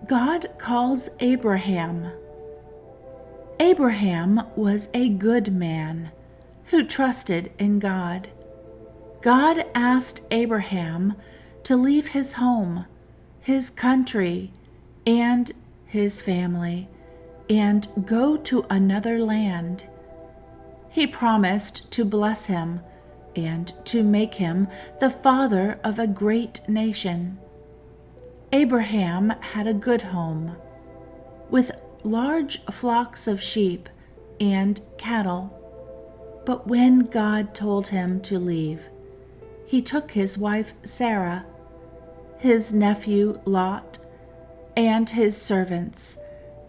God calls Abraham. Abraham was a good man who trusted in God. God asked Abraham to leave his home, his country, and his family, and go to another land. He promised to bless him and to make him the father of a great nation. Abraham had a good home, with large flocks of sheep and cattle. But when God told him to leave, he took his wife Sarah, his nephew Lot, and his servants,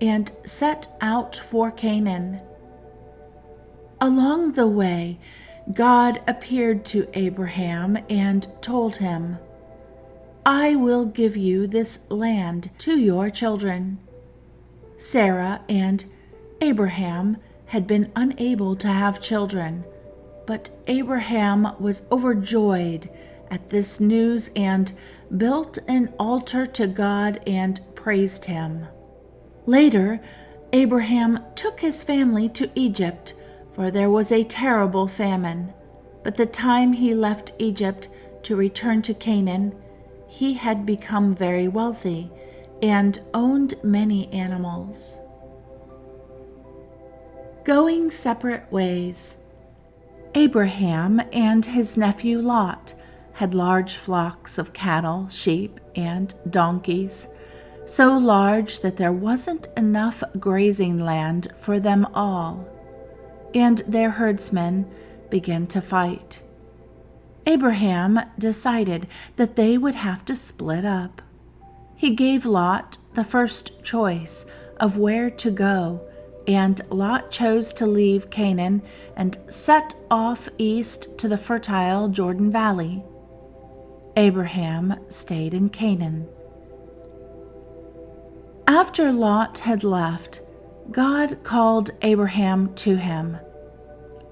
and set out for Canaan. Along the way, God appeared to Abraham and told him, "I will give you this land to your children." Sarah and Abraham had been unable to have children, but Abraham was overjoyed at this news and built an altar to God and praised him. Later, Abraham took his family to Egypt, for there was a terrible famine. But the time he left Egypt to return to Canaan, he had become very wealthy and owned many animals. Going separate ways. Abraham and his nephew Lot had large flocks of cattle, sheep, and donkeys, so large that there wasn't enough grazing land for them all, and their herdsmen began to fight. Abraham decided that they would have to split up. He gave Lot the first choice of where to go, and Lot chose to leave Canaan and set off east to the fertile Jordan Valley. Abraham stayed in Canaan. After Lot had left, God called Abraham to him.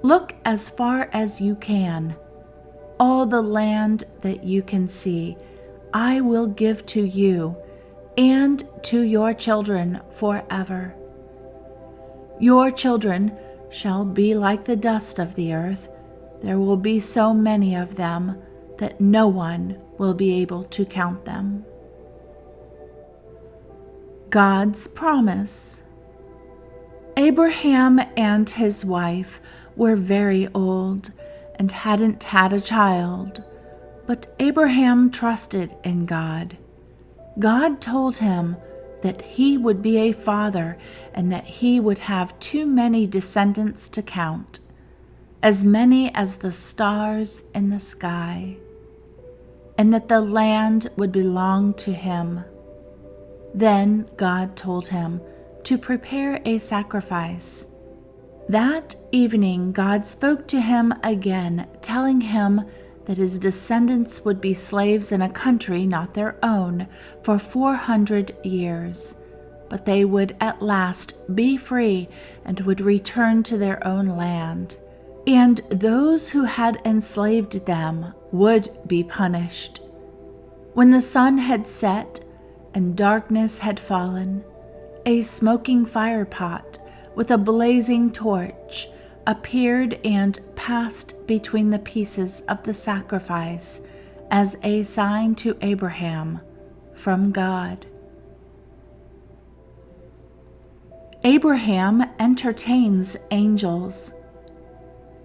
"Look as far as you can. All the land that you can see, I will give to you and to your children forever. Your children shall be like the dust of the earth. There will be so many of them that no one will be able to count them." God's promise. Abraham and his wife were very old and hadn't had a child, but Abraham trusted in God. God told him that he would be a father and that he would have too many descendants to count, as many as the stars in the sky, and that the land would belong to him. Then God told him to prepare a sacrifice. That evening God spoke to him again, telling him that his descendants would be slaves in a country not their own for 400 years, but they would at last be free and would return to their own land. And those who had enslaved them would be punished. When the sun had set and darkness had fallen, a smoking fire pot with a blazing torch appeared and passed between the pieces of the sacrifice as a sign to Abraham from God. Abraham entertains angels.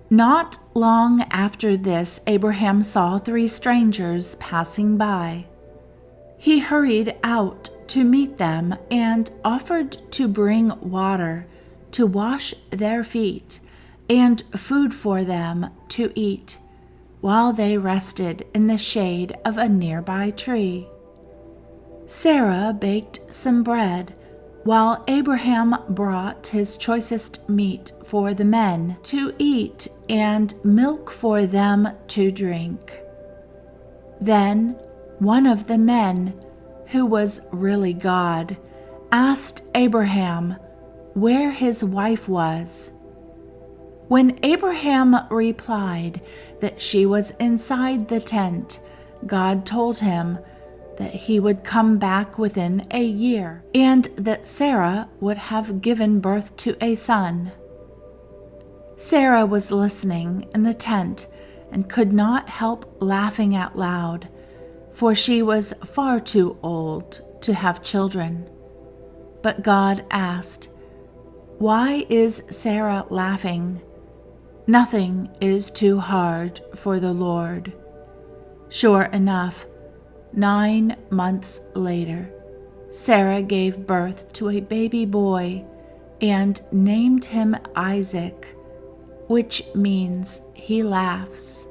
Not long after this, Abraham saw 3 strangers passing by. He hurried out to meet them and offered to bring water to wash their feet and food for them to eat while they rested in the shade of a nearby tree. Sarah baked some bread while Abraham brought his choicest meat for the men to eat and milk for them to drink. Then one of the men, who was really God, asked Abraham where his wife was. When Abraham replied that she was inside the tent, God told him that he would come back within a year, and that Sarah would have given birth to a son. Sarah was listening in the tent and could not help laughing out loud, for she was far too old to have children. But God asked, "Why is Sarah laughing? Nothing is too hard for the Lord." Sure enough, 9 months later, Sarah gave birth to a baby boy and named him Isaac, which means he laughs.